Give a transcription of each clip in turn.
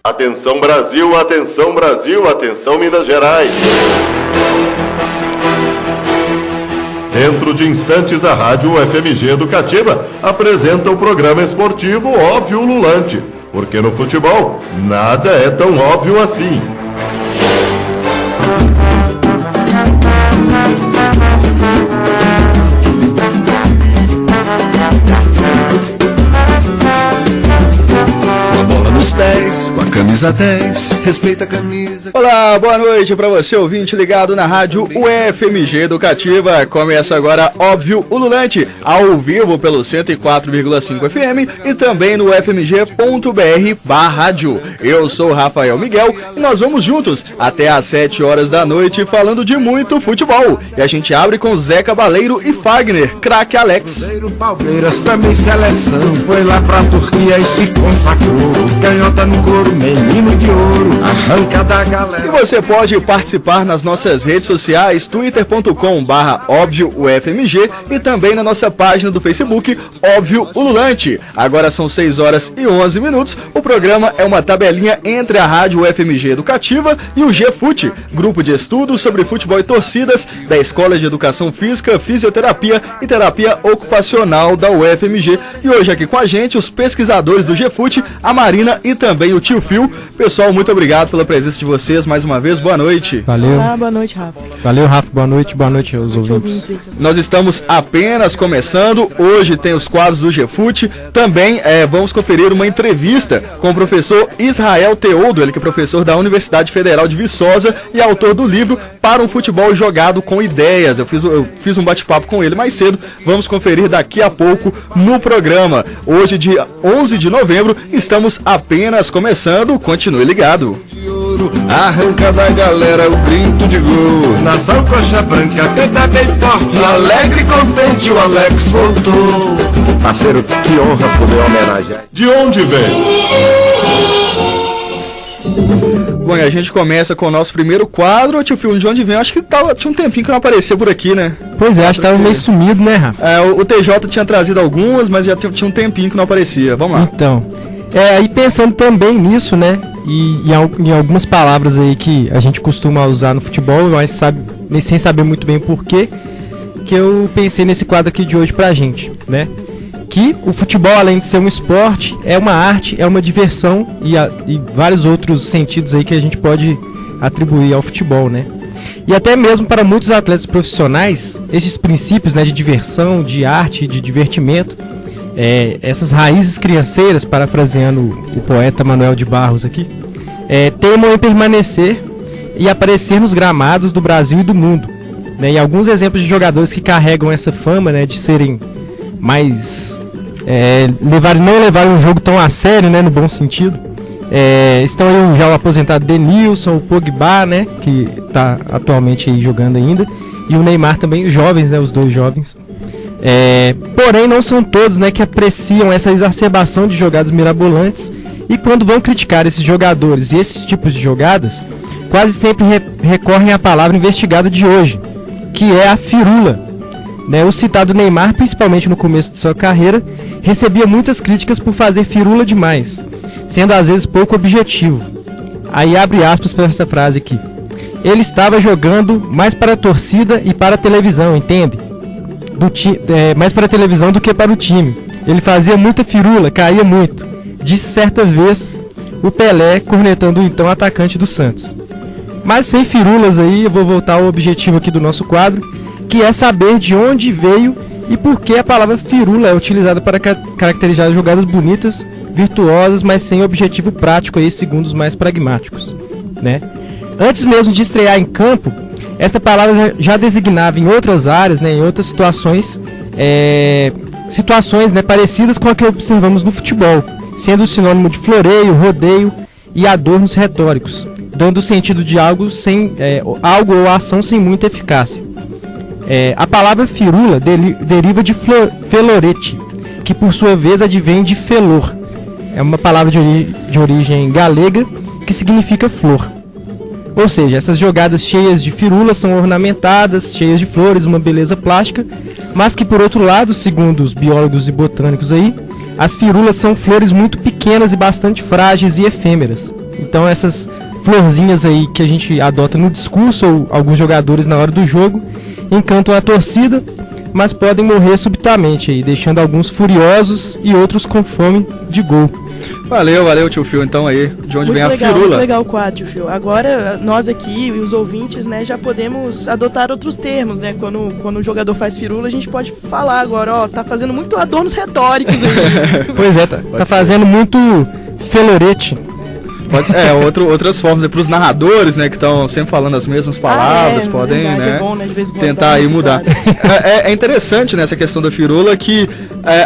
Atenção Brasil, atenção Brasil, atenção Minas Gerais. Dentro de instantes, a Rádio UFMG Educativa apresenta o programa esportivo Óbvio Ululante, porque no futebol nada é tão óbvio assim. Pés, com a camisa 10, respeita a camisa. Olá, boa noite para você, ouvinte ligado na rádio UFMG Educativa. Começa agora Óbvio Ululante, ao vivo pelo 104,5 FM e também no ufmg.br/rádio. Eu sou o Rafael Miguel e nós vamos juntos até às 7 horas da noite falando de muito futebol. E a gente abre com Zé Cabaleiro e Fagner, craque Alex. Palmeiras também seleção, foi lá pra Turquia e se consagrou. Canhota no couro, menino de ouro, arranca da galera. E você pode participar nas nossas redes sociais, twitter.com/óbvioufmg e também na nossa página do Facebook, Óbvio Ululante. Agora são 6 horas e 11 minutos. O programa é uma tabelinha entre a Rádio UFMG Educativa e o GFUT, grupo de estudos sobre futebol e torcidas da Escola de Educação Física, Fisioterapia e Terapia Ocupacional da UFMG. E hoje aqui com a gente os pesquisadores do GFUT, a Marina e também o tio Phil. Pessoal, muito obrigado pela presença de vocês mais uma vez. Boa noite. Valeu. Olá, boa noite, Rafa. Valeu, Rafa. Boa noite aos ouvintes. Nós estamos apenas começando. Hoje tem os quadros do GFUT. Também vamos conferir uma entrevista com o professor Israel Teodo, ele que é professor da Universidade Federal de Viçosa e autor do livro Para um Futebol Jogado com Ideias. Eu fiz um bate-papo com ele mais cedo. Vamos conferir daqui a pouco no programa. Hoje, dia 11 de novembro, estamos apenas começando. Continue ligado. Arranca da galera o grito de gol. Nação Coxa Branca canta bem forte, alegre e contente o Alex voltou. Parceiro, que honra poder homenagear. De onde vem? Bom, e a gente começa com o nosso primeiro quadro. Tio Phil, de onde vem? Acho que tinha um tempinho que não aparecia por aqui, né? Pois é, acho que tava meio sumido, né, Rafa? O TJ tinha trazido algumas, mas já tinha um tempinho que não aparecia. Vamos lá. Então, aí pensando também nisso, né? E em algumas palavras aí que a gente costuma usar no futebol, mas sem saber muito bem o porquê, que eu pensei nesse quadro aqui de hoje pra gente, né? Que o futebol, além de ser um esporte, é uma arte, é uma diversão e vários outros sentidos aí que a gente pode atribuir ao futebol, né? E até mesmo para muitos atletas profissionais, esses princípios, né, de diversão, de arte, de divertimento, essas raízes crianceiras, parafraseando o poeta Manuel de Barros aqui, teimam em permanecer e aparecer nos gramados do Brasil e do mundo, né? E alguns exemplos de jogadores que carregam essa fama, né, de serem mais não levarem um jogo tão a sério, né, no bom sentido. Estão aí já o aposentado Denilson, o Pogba, né, que está atualmente aí jogando ainda, e o Neymar também, os jovens, né, os dois jovens. Porém, não são todos, né, que apreciam essa exacerbação de jogadas mirabolantes, e quando vão criticar esses jogadores e esses tipos de jogadas, quase sempre recorrem à palavra investigada de hoje, que é a firula. Né, o citado Neymar, principalmente no começo de sua carreira, recebia muitas críticas por fazer firula demais, sendo às vezes pouco objetivo. Aí abre aspas para essa frase aqui. Ele estava jogando mais para a torcida e para a televisão, entende? Mais para a televisão do que para o time. Ele fazia muita firula, caía muito. Disse certa vez o Pelé, cornetando o então atacante do Santos. Mas sem firulas aí, eu vou voltar ao objetivo aqui do nosso quadro, que é saber de onde veio e por que a palavra firula é utilizada para caracterizar jogadas bonitas, virtuosas, mas sem objetivo prático aí, segundo os mais pragmáticos, né? Antes mesmo de estrear em campo, esta palavra já designava em outras áreas, né, em outras situações, né, parecidas com a que observamos no futebol, sendo sinônimo de floreio, rodeio e adornos retóricos, dando o sentido de algo ou ação sem muita eficácia. A palavra firula deriva de felorete, que por sua vez advém de felor. É uma palavra de origem galega que significa flor. Ou seja, essas jogadas cheias de firulas são ornamentadas, cheias de flores, uma beleza plástica, mas que por outro lado, segundo os biólogos e botânicos aí, as firulas são flores muito pequenas e bastante frágeis e efêmeras, Então essas florzinhas aí que a gente adota no discurso ou alguns jogadores na hora do jogo encantam a torcida, mas podem morrer subitamente aí, deixando alguns furiosos e outros com fome de gol. Valeu, tio Fio, então aí, de onde muito vem a legal, firula. Muito legal o quadro, tio Fio. Agora, nós aqui e os ouvintes, né, já podemos adotar outros termos, né? Quando o jogador faz firula, a gente pode falar agora, ó, tá fazendo muito adornos retóricos aí. Pois é, tá fazendo muito felorete. Pode ser, outras formas, para os narradores, né, que estão sempre falando as mesmas palavras, podem, verdade, né, é bom, né, de vez em quando tentar aí mudar. É interessante nessa questão da firula que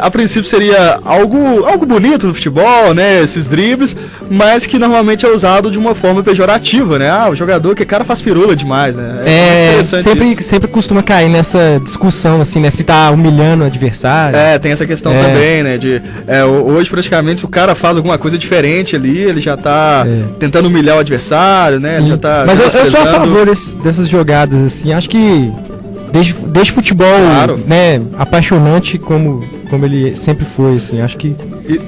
a princípio seria algo bonito no futebol, né, esses dribles, mas que normalmente é usado de uma forma pejorativa, né? O jogador, que cara faz firula demais, né? Sempre costuma cair nessa discussão, assim, né, se tá humilhando o adversário. Tem essa questão também, né, hoje praticamente se o cara faz alguma coisa diferente ali, ele já tá tentando humilhar o adversário, né? Ele já tá mas eu sou a favor dessas jogadas, assim, acho que desde futebol, claro, né, apaixonante como ele sempre foi, assim, acho que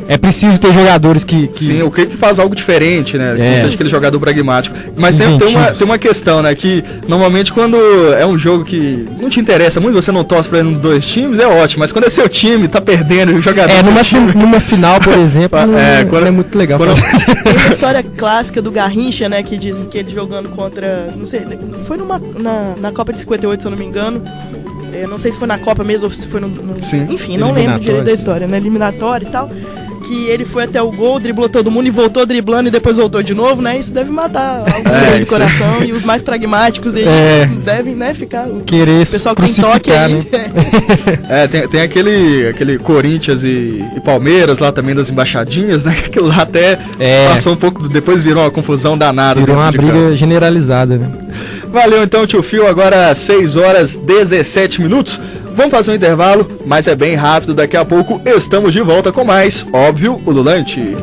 é preciso ter jogadores que... Sim, o que faz algo diferente, né, seja aquele jogador pragmático, mas tem uma questão, né, que normalmente quando é um jogo que não te interessa muito, você não torce pra um dos dois times, é ótimo, mas quando é seu time, tá perdendo o jogador... numa final, por exemplo, não é muito legal. Tem uma história clássica do Garrincha, né, que dizem que ele jogando contra, não sei, foi na Copa de 58, se eu não me engano. Não sei se foi na Copa mesmo ou se foi enfim, não lembro direito da história, né? Eliminatória e tal. Que ele foi até o gol, driblou todo mundo e voltou driblando e depois voltou de novo, né? Isso deve matar alguns do coração. E os mais pragmáticos devem, né, ficar... Querer o pessoal que tem toque aí. Né? Tem aquele Corinthians e Palmeiras lá também das embaixadinhas, né? Que aquilo lá até passou um pouco, depois virou uma confusão danada. Virou uma briga generalizada, né? Valeu então, tio Fio, agora 6h17. Vamos fazer um intervalo, mas é bem rápido, daqui a pouco estamos de volta com mais Óbvio Ululante.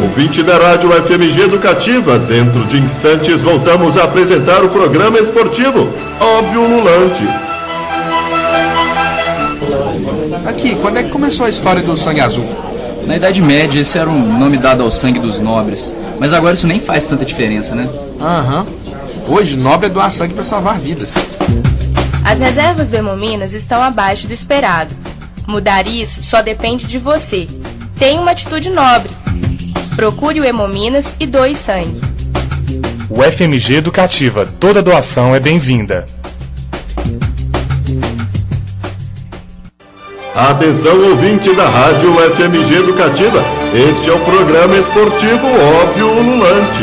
Ouvinte da Rádio FMG Educativa, dentro de instantes voltamos a apresentar o programa esportivo Óbvio Ululante. Aqui, quando é que começou a história do sangue azul? Na Idade Média, esse era um nome dado ao sangue dos nobres, mas agora isso nem faz tanta diferença, né? Hoje, nobre é doar sangue para salvar vidas. As reservas do Hemominas estão abaixo do esperado. Mudar isso só depende de você. Tenha uma atitude nobre. Procure o Hemominas e doe sangue. O FMG Educativa, toda doação é bem-vinda. Atenção, ouvinte da Rádio FMG Educativa, este é o programa esportivo Óbvio Ululante.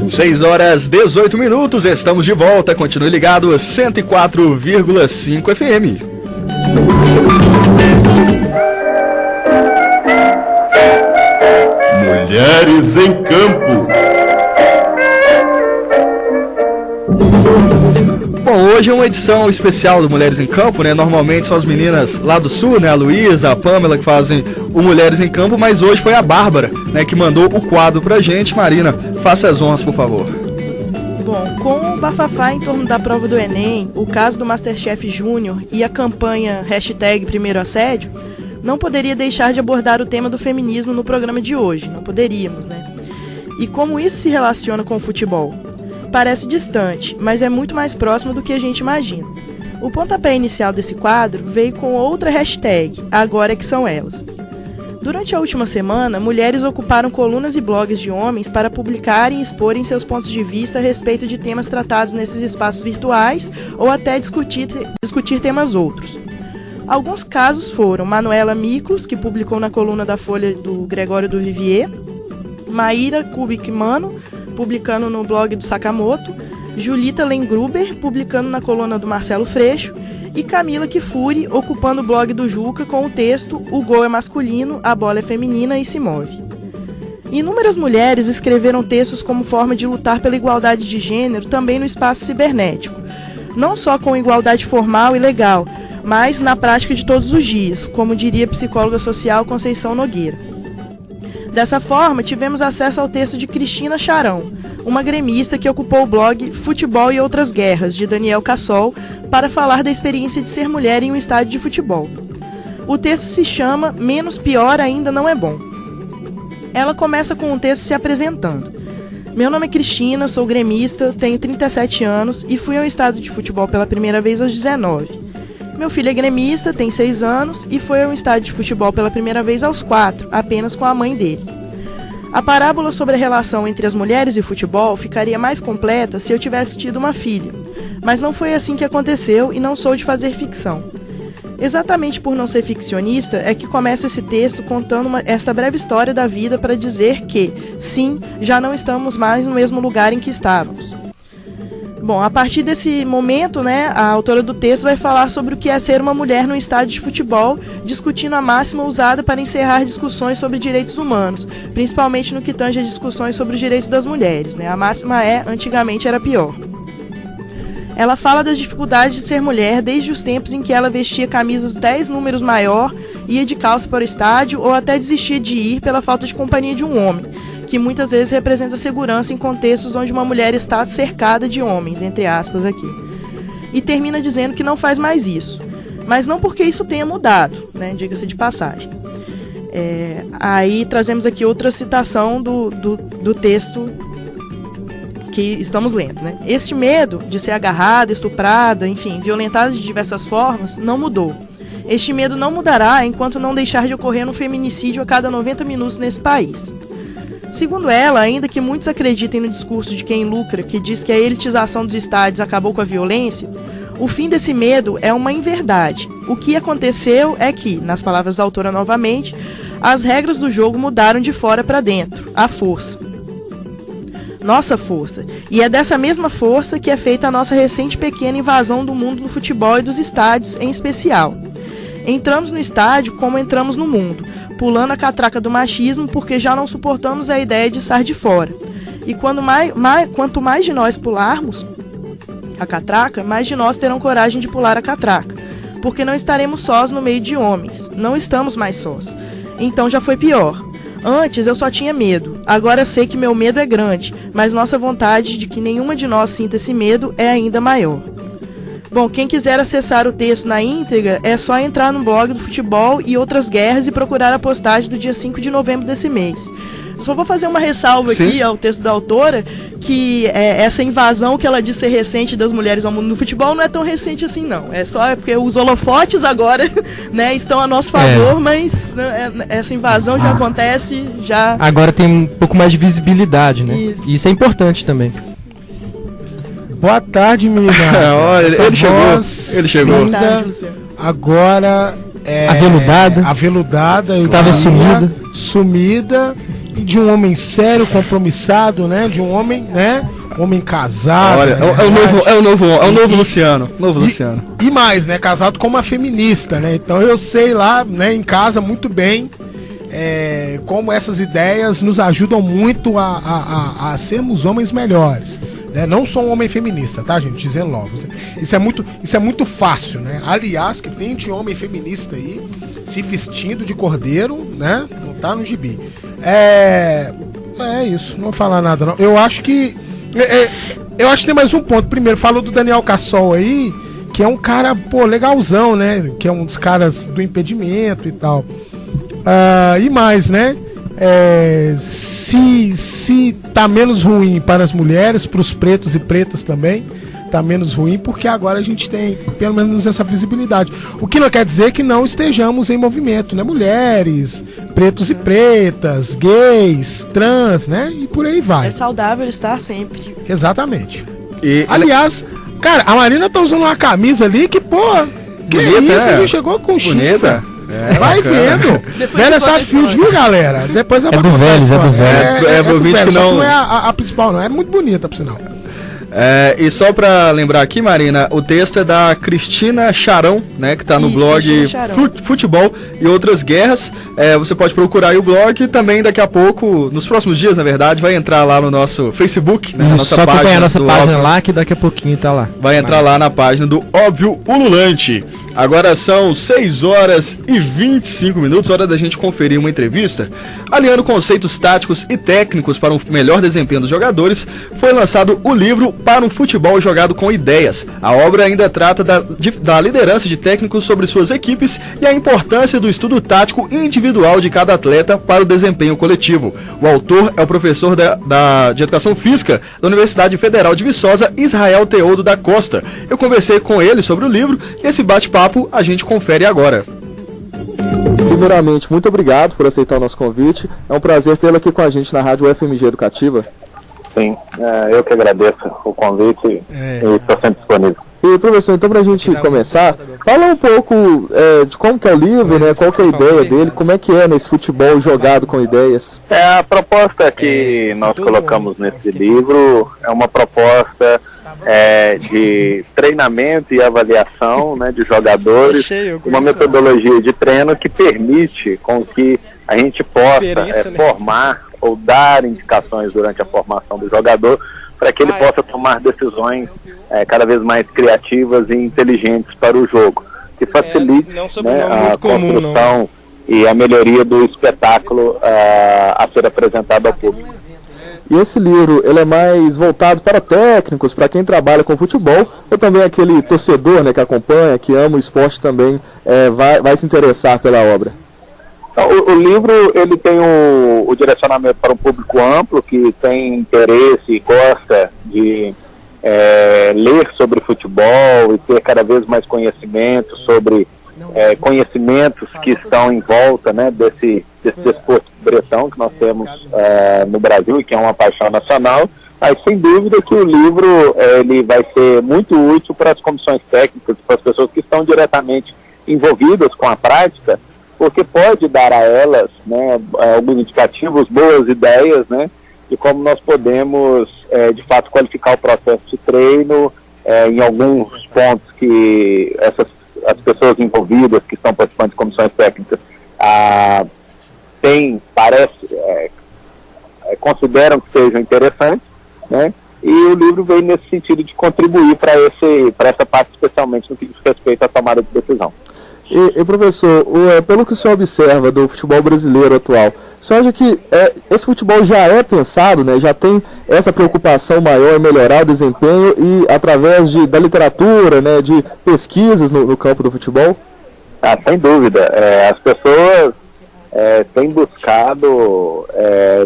6h18, estamos de volta, continue ligado, 104,5 FM. Mulheres em Campo. Bom, hoje é uma edição especial do Mulheres em Campo, né? Normalmente são as meninas lá do sul, né? A Luísa, a Pamela que fazem o Mulheres em Campo, mas hoje foi a Bárbara, né? Que mandou o quadro pra gente. Marina, faça as honras, por favor. Bom, com o bafafá em torno da prova do Enem, o caso do Masterchef Júnior e a campanha #PrimeirOassédio, não poderia deixar de abordar o tema do feminismo no programa de hoje. Não poderíamos, né? E como isso se relaciona com o futebol? Parece distante, mas é muito mais próximo do que a gente imagina. O pontapé inicial desse quadro veio com outra hashtag, agora é que são elas. Durante a última semana, mulheres ocuparam colunas e blogs de homens para publicarem e exporem seus pontos de vista a respeito de temas tratados nesses espaços virtuais ou até discutir temas outros. Alguns casos foram Manuela Miklos, que publicou na coluna da Folha do Gregório do Vivier, Maíra Kubik-Mano, publicando no blog do Sakamoto, Julita Lengruber, publicando na coluna do Marcelo Freixo, e Camila Kifuri, ocupando o blog do Juca com o texto "O gol é masculino, a bola é feminina e se move". Inúmeras mulheres escreveram textos como forma de lutar pela igualdade de gênero também no espaço cibernético, não só com igualdade formal e legal, mas na prática de todos os dias, como diria a psicóloga social Conceição Nogueira. Dessa forma, tivemos acesso ao texto de Cristina Charão, uma gremista que ocupou o blog Futebol e Outras Guerras, de Daniel Cassol, para falar da experiência de ser mulher em um estádio de futebol. O texto se chama Menos Pior Ainda Não É Bom. Ela começa com um texto se apresentando. Meu nome é Cristina, sou gremista, tenho 37 anos e fui ao estádio de futebol pela primeira vez aos 19. Meu filho é gremista, tem 6 anos e foi ao estádio de futebol pela primeira vez aos 4, apenas com a mãe dele. A parábola sobre a relação entre as mulheres e o futebol ficaria mais completa se eu tivesse tido uma filha, mas não foi assim que aconteceu e não sou de fazer ficção. Exatamente por não ser ficcionista é que começa esse texto contando esta breve história da vida para dizer que, sim, já não estamos mais no mesmo lugar em que estávamos. Bom, a partir desse momento, né, a autora do texto vai falar sobre o que é ser uma mulher no estádio de futebol, discutindo a máxima usada para encerrar discussões sobre direitos humanos, principalmente no que tange a discussões sobre os direitos das mulheres, né? A máxima é, antigamente era pior. Ela fala das dificuldades de ser mulher desde os tempos em que ela vestia camisas 10 números maior, ia de calça para o estádio ou até desistia de ir pela falta de companhia de um homem, que muitas vezes representa segurança em contextos onde uma mulher está cercada de homens, entre aspas aqui. E termina dizendo que não faz mais isso. Mas não porque isso tenha mudado, né? Diga-se de passagem. Aí trazemos aqui outra citação do texto que estamos lendo, né? Este medo de ser agarrada, estuprada, enfim, violentada de diversas formas, não mudou. Este medo não mudará enquanto não deixar de ocorrer um feminicídio a cada 90 minutos nesse país. Segundo ela, ainda que muitos acreditem no discurso de quem lucra, que diz que a elitização dos estádios acabou com a violência, o fim desse medo é uma inverdade. O que aconteceu é que, nas palavras da autora novamente, as regras do jogo mudaram de fora para dentro, a força. Nossa força. E é dessa mesma força que é feita a nossa recente pequena invasão do mundo do futebol e dos estádios em especial. Entramos no estádio como entramos no mundo, pulando a catraca do machismo porque já não suportamos a ideia de estar de fora. E quanto mais de nós pularmos a catraca, mais de nós terão coragem de pular a catraca, porque não estaremos sós no meio de homens, não estamos mais sós. Então já foi pior. Antes eu só tinha medo, agora sei que meu medo é grande, mas nossa vontade de que nenhuma de nós sinta esse medo é ainda maior. Bom, quem quiser acessar o texto na íntegra, é só entrar no blog do Futebol e Outras Guerras e procurar a postagem do dia 5 de novembro desse mês. Só vou fazer uma ressalva aqui ao texto da autora, que essa invasão que ela diz ser recente das mulheres ao mundo do futebol não é tão recente assim, não. É só porque os holofotes agora, né, estão a nosso favor, mas essa invasão já acontece, já... Agora tem um pouco mais de visibilidade, né? Isso é importante também. Boa tarde, menina. Olha, ele chegou. Linda, boa tarde, Luciano. Agora aveludada. Estava sumida. E de um homem sério, compromissado, né? De um homem, né? Homem casado. Olha, né? é o novo Luciano. Luciano. E mais, né? Casado com uma feminista, né? Então eu sei lá, né? Em casa muito bem como essas ideias nos ajudam muito a sermos homens melhores. Né? Não sou um homem feminista, tá, gente? Dizendo logo. Isso é muito fácil, né? Aliás, que tem de homem feminista aí se vestindo de cordeiro, né? Não tá no gibi. É isso, não vou falar nada não. Eu acho que tem mais um ponto. Primeiro, falou do Daniel Cassol aí, que é um cara, legalzão, né? Que é um dos caras do impedimento e tal. E mais, né? Se tá menos ruim para as mulheres, para os pretos e pretas também, tá menos ruim, porque agora a gente tem pelo menos essa visibilidade. O que não quer dizer que não estejamos em movimento, né? Mulheres, pretos e pretas, gays, trans, né? E por aí vai. É saudável estar sempre. Exatamente. Aliás, cara, a Marina tá usando uma camisa ali que, que bonita, isso? A gente chegou com chifre. Vai vendo. Velha Safield, viu, galera? Depois é do Vélez, é do Vélez, que não é a principal, não. É muito bonita, por sinal. E só pra lembrar aqui, Marina, o texto é da Cristina Charão, né, que tá no blog Futebol e Outras Guerras. Você pode procurar aí o blog e também daqui a pouco, nos próximos dias, na verdade, vai entrar lá no nosso Facebook, né, nossa só acompanhar a nossa página lá, que daqui a pouquinho tá lá. Vai entrar lá na página do Óbvio Ululante. Agora são 6 horas e 25 minutos, hora da gente conferir uma entrevista. Aliando conceitos táticos e técnicos para um melhor desempenho dos jogadores, foi lançado o livro Para um Futebol Jogado com Ideias. A obra ainda trata da liderança de técnicos sobre suas equipes e a importância do estudo tático individual de cada atleta para o desempenho coletivo. O autor é o professor de Educação Física da Universidade Federal de Viçosa, Israel Teodo da Costa. Eu conversei com ele sobre o livro e esse bate-papo a gente confere agora. Primeiramente, muito obrigado por aceitar o nosso convite. É um prazer tê-lo aqui com a gente na Rádio UFMG Educativa. Sim, eu que agradeço o convite e estou sempre disponível. E, professor, então pra gente começar, fala um pouco de como que é o livro, né? Qual que é a ideia dele, como é que é nesse futebol jogado com ideias? A proposta que nós colocamos nesse livro é uma proposta de treinamento e avaliação, né, de jogadores, uma metodologia de treino que permite com que a gente possa formar ou dar indicações durante a formação do jogador para que ele possa tomar decisões cada vez mais criativas e inteligentes para o jogo, que facilite a construção e a melhoria do espetáculo a ser apresentado ao público. E esse livro, ele é mais voltado para técnicos, para quem trabalha com futebol, ou também aquele torcedor, né, que acompanha, que ama o esporte também, vai se interessar pela obra? O livro, ele tem o direcionamento para um público amplo, que tem interesse e gosta de ler sobre futebol e ter cada vez mais conhecimento sobre conhecimentos que estão em volta, né, desse desporto bretão que nós temos no Brasil e que é uma paixão nacional. Mas sem dúvida que o livro ele vai ser muito útil para as comissões técnicas, para as pessoas que estão diretamente envolvidas com a prática, porque pode dar a elas, né, alguns indicativos, boas ideias, né, de como nós podemos de fato qualificar o processo de treino em alguns pontos que as pessoas envolvidas que estão participando de comissões técnicas consideram que sejam interessantes, né? E o livro vem nesse sentido de contribuir para essa parte, especialmente no que diz respeito à tomada de decisão. E professor, pelo que o senhor observa do futebol brasileiro atual, o senhor acha que esse futebol já é pensado, né? Já tem essa preocupação maior em melhorar o desempenho e através da literatura, né, de pesquisas no campo do futebol? Sem dúvida. As pessoas têm buscado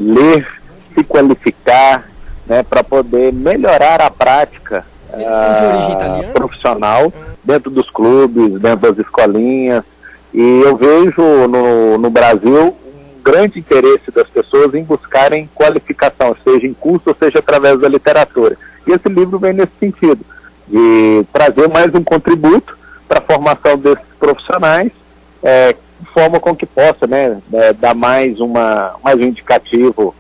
ler, se qualificar, né, para poder melhorar a prática profissional dentro dos clubes, dentro das escolinhas, e eu vejo no Brasil um grande interesse das pessoas em buscarem qualificação, seja em curso ou seja através da literatura. E esse livro vem nesse sentido, de trazer mais um contributo para a formação desses profissionais, de forma com que possa, né, dar mais um indicativo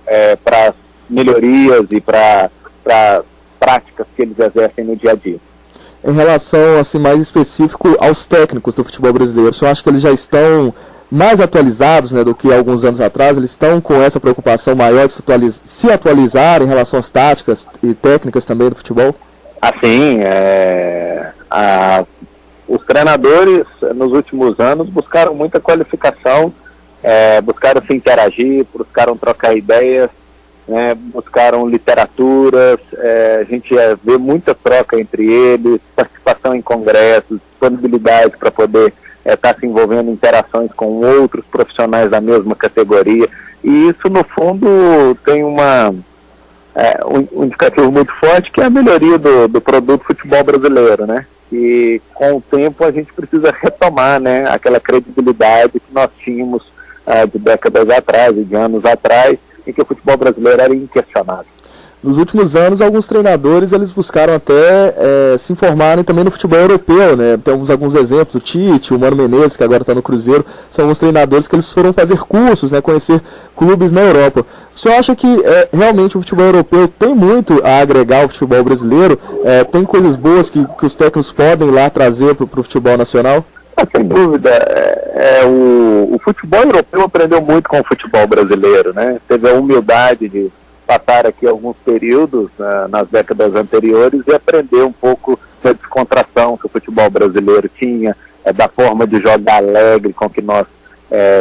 para as melhorias e para práticas que eles exercem no dia a dia. Em relação, assim, mais específico aos técnicos do futebol brasileiro, o senhor acha que eles já estão mais atualizados, né, do que alguns anos atrás? Eles estão com essa preocupação maior de se atualizar em relação às táticas e técnicas também do futebol? Assim, os treinadores nos últimos anos buscaram muita qualificação, buscaram se interagir, buscaram trocar ideias, né, buscaram literaturas, a gente vê muita troca entre eles, participação em congressos, disponibilidade para poder estar se envolvendo em interações com outros profissionais da mesma categoria, e isso no fundo tem um indicativo muito forte, que é a melhoria do produto futebol brasileiro, né? E com o tempo a gente precisa retomar, né, aquela credibilidade que nós tínhamos de décadas atrás e de anos atrás, em que o futebol brasileiro era inquestionável. Nos últimos anos, alguns treinadores eles buscaram até se informarem também no futebol europeu, né? Temos alguns exemplos, o Tite, o Mano Menezes, que agora está no Cruzeiro, são alguns treinadores que eles foram fazer cursos, né, conhecer clubes na Europa. O senhor acha que realmente o futebol europeu tem muito a agregar ao futebol brasileiro? Tem coisas boas que os técnicos podem lá trazer para o futebol nacional? Sem dúvida, o futebol europeu aprendeu muito com o futebol brasileiro, né? Teve a humildade de passar aqui alguns períodos nas décadas anteriores e aprender um pouco da descontração que o futebol brasileiro tinha, da forma de jogar alegre com que nós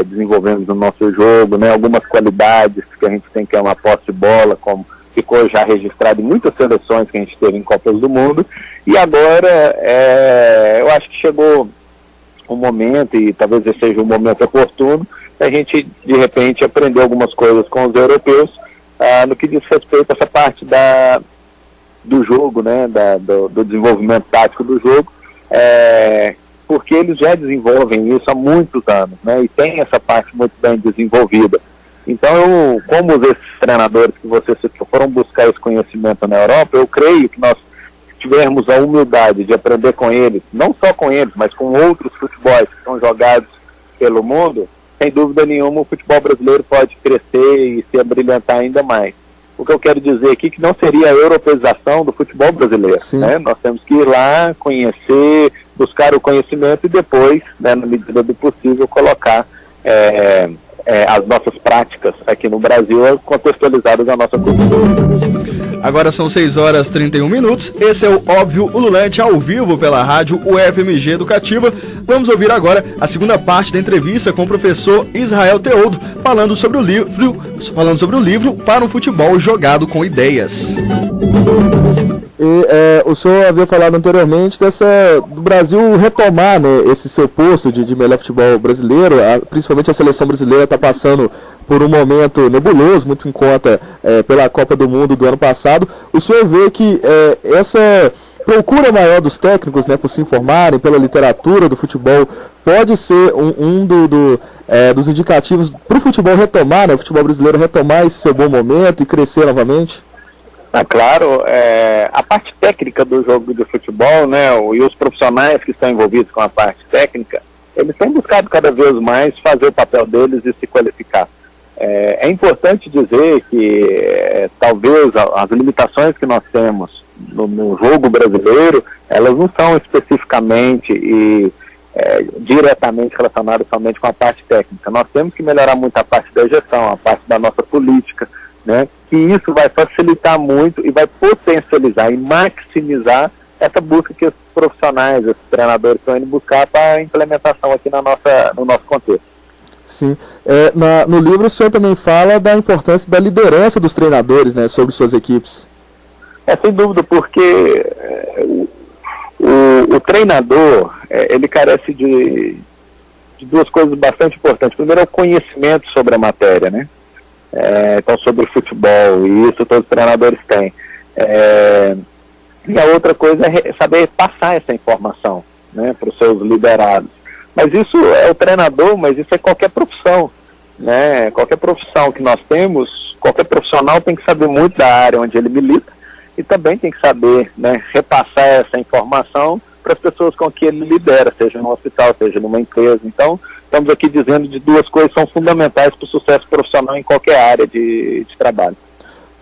desenvolvemos no nosso jogo, né? Algumas qualidades que a gente tem, que é uma posse de bola, como ficou já registrado em muitas seleções que a gente teve em Copas do Mundo. E agora eu acho que chegou um momento, e talvez esse seja um momento oportuno, a gente de repente aprender algumas coisas com os europeus no que diz respeito a essa parte do jogo, né? Do desenvolvimento tático do jogo, porque eles já desenvolvem isso há muitos anos, né? E tem essa parte muito bem desenvolvida. Então, como esses treinadores que você citou foram buscar esse conhecimento na Europa, eu creio que nós tivermos a humildade de aprender com eles, não só com eles, mas com outros futebols que são jogados pelo mundo, sem dúvida nenhuma o futebol brasileiro pode crescer e se abrilhantar ainda mais. O que eu quero dizer aqui é que não seria a europeização do futebol brasileiro, né? Nós temos que ir lá, conhecer, buscar o conhecimento e depois, né, na medida do possível, colocar as nossas práticas aqui no Brasil contextualizadas na nossa cultura. Agora são 6h31. Esse é o Óbvio Ululante ao vivo pela rádio UFMG Educativa. Vamos ouvir agora a segunda parte da entrevista com o professor Israel Teodo, falando sobre o livro Para um Futebol Jogado com Ideias. O senhor havia falado anteriormente do Brasil retomar, né, esse seu posto de melhor futebol brasileiro. Principalmente a seleção brasileira está passando por um momento nebuloso, muito em conta pela Copa do Mundo do ano passado. O senhor vê que essa procura maior dos técnicos, né, por se informarem pela literatura do futebol, pode ser dos indicativos para o futebol retomar, né, o futebol brasileiro retomar esse seu bom momento e crescer novamente? Claro, a parte técnica do jogo de futebol, né, e os profissionais que estão envolvidos com a parte técnica, eles têm buscado cada vez mais fazer o papel deles e se qualificar. É importante dizer que talvez as limitações que nós temos no jogo brasileiro, elas não são especificamente e diretamente relacionadas somente com a parte técnica. Nós temos que melhorar muito a parte da gestão, a parte da nossa política, né? Que isso vai facilitar muito e vai potencializar e maximizar essa busca que os profissionais, esses treinadores estão indo buscar para a implementação aqui no nosso contexto. Sim. No livro o senhor também fala da importância da liderança dos treinadores, né, sobre suas equipes. Sem dúvida, porque o treinador, ele carece de duas coisas bastante importantes. Primeiro é o conhecimento sobre a matéria, né? Então, sobre o futebol, e isso todos os treinadores têm. E a outra coisa é saber passar essa informação, né, para os seus liderados. Mas isso é o treinador, mas isso é qualquer profissão, né? Qualquer profissão que nós temos, qualquer profissional tem que saber muito da área onde ele milita e também tem que saber, né, repassar essa informação para as pessoas com que ele lidera, seja no hospital, seja numa empresa. Então, estamos aqui dizendo de duas coisas que são fundamentais para o sucesso profissional em qualquer área de trabalho.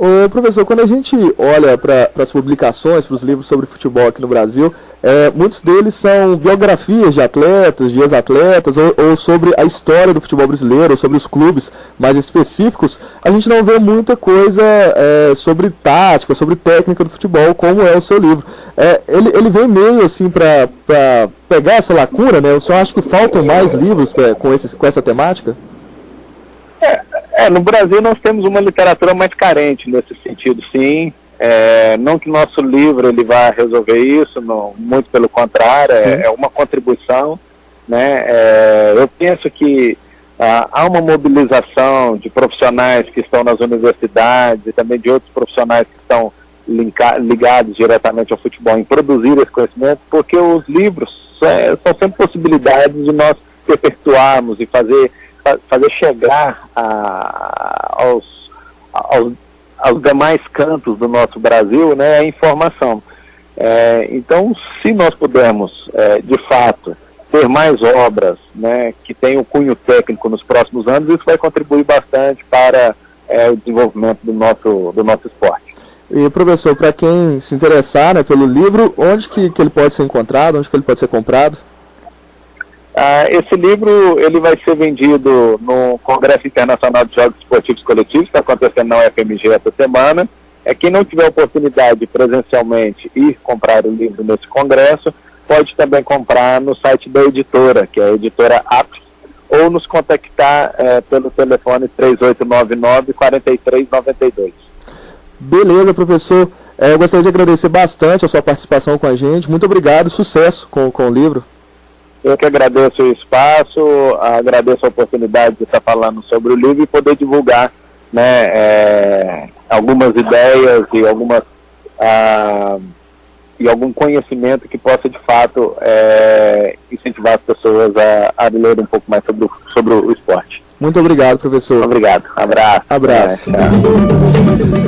Ô, professor, quando a gente olha para as publicações, para os livros sobre futebol aqui no Brasil, muitos deles são biografias de atletas, de ex-atletas, ou sobre a história do futebol brasileiro, ou sobre os clubes mais específicos. A gente não vê muita coisa sobre tática, sobre técnica do futebol, como é o seu livro. Ele vem meio assim para pegar essa lacuna, né? O senhor acha que faltam mais livros com essa temática? No Brasil nós temos uma literatura mais carente nesse sentido, sim. Não que nosso livro ele vá resolver isso, não, muito pelo contrário, é uma contribuição, né? Eu penso que há uma mobilização de profissionais que estão nas universidades e também de outros profissionais que estão ligados diretamente ao futebol em produzir esse conhecimento, porque os livros são sempre possibilidades de nós perpetuarmos e fazer chegar aos demais cantos do nosso Brasil, né, a informação. Então, se nós pudermos, de fato, ter mais obras, né, que tenham cunho técnico nos próximos anos, isso vai contribuir bastante para o desenvolvimento do nosso esporte. E, professor, para quem se interessar, né, pelo livro, onde que ele pode ser encontrado, onde que ele pode ser comprado? Esse livro ele vai ser vendido no Congresso Internacional de Jogos Esportivos Coletivos, que está acontecendo na UFMG essa semana. Quem não tiver oportunidade de presencialmente ir comprar o livro nesse congresso, pode também comprar no site da editora, que é a editora Apris, ou nos contactar pelo telefone 3899-4392. Beleza, professor. Eu gostaria de agradecer bastante a sua participação com a gente. Muito obrigado, sucesso com o livro. Eu que agradeço o espaço, agradeço a oportunidade de estar falando sobre o livro e poder divulgar, né, algumas ideias e algum conhecimento que possa, de fato, incentivar as pessoas a ler um pouco mais sobre o esporte. Muito obrigado, professor. Obrigado. Abraço.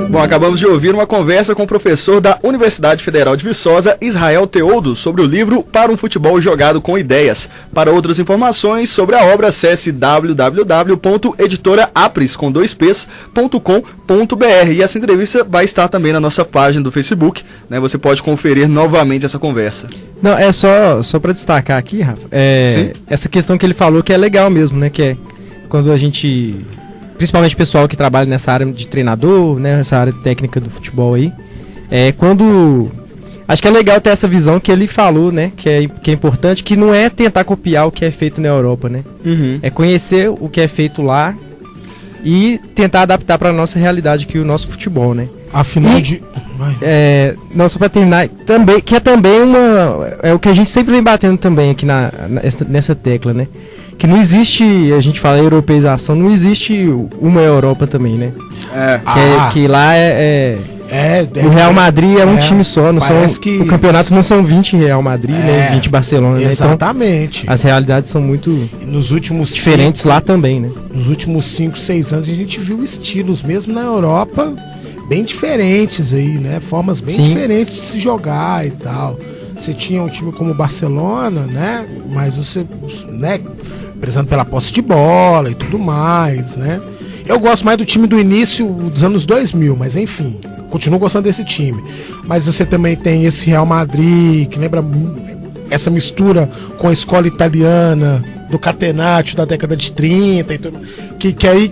Bom, acabamos de ouvir uma conversa com o professor da Universidade Federal de Viçosa, Israel Teodo, sobre o livro Para um Futebol Jogado com Ideias. Para outras informações sobre a obra, acesse www.editoraapris.com.br. E essa entrevista vai estar também na nossa página do Facebook, né? Você pode conferir novamente essa conversa. Não, é só para destacar aqui, Rafa, essa questão que ele falou que é legal mesmo, né? Que é quando a gente, principalmente o pessoal que trabalha nessa área de treinador, né, nessa área técnica do futebol aí, acho que é legal ter essa visão que ele falou, né, que é importante, que não é tentar copiar o que é feito na Europa, né, é conhecer o que é feito lá e tentar adaptar para a nossa realidade, que é o nosso futebol, né. Afinal não, só para terminar, também, que é também é o que a gente sempre vem batendo também aqui nessa tecla, né, que não existe, a gente fala europeização, não existe uma Europa também, né? Que lá o Real Madrid é um time só, o campeonato não são 20 Real Madrid, né? 20 Barcelona, exatamente. Né? Então, as realidades são muito diferentes lá também, né? Nos últimos 5, 6 anos a gente viu estilos, mesmo na Europa, bem diferentes aí, né? Formas bem diferentes de se jogar e tal. Você tinha um time como o Barcelona, né? Mas você, né, prezando pela posse de bola e tudo mais, né? Eu gosto mais do time do início dos anos 2000, mas enfim, continuo gostando desse time. Mas você também tem esse Real Madrid, que lembra essa mistura com a escola italiana, do Catenaccio da década de 30 e tudo. Que aí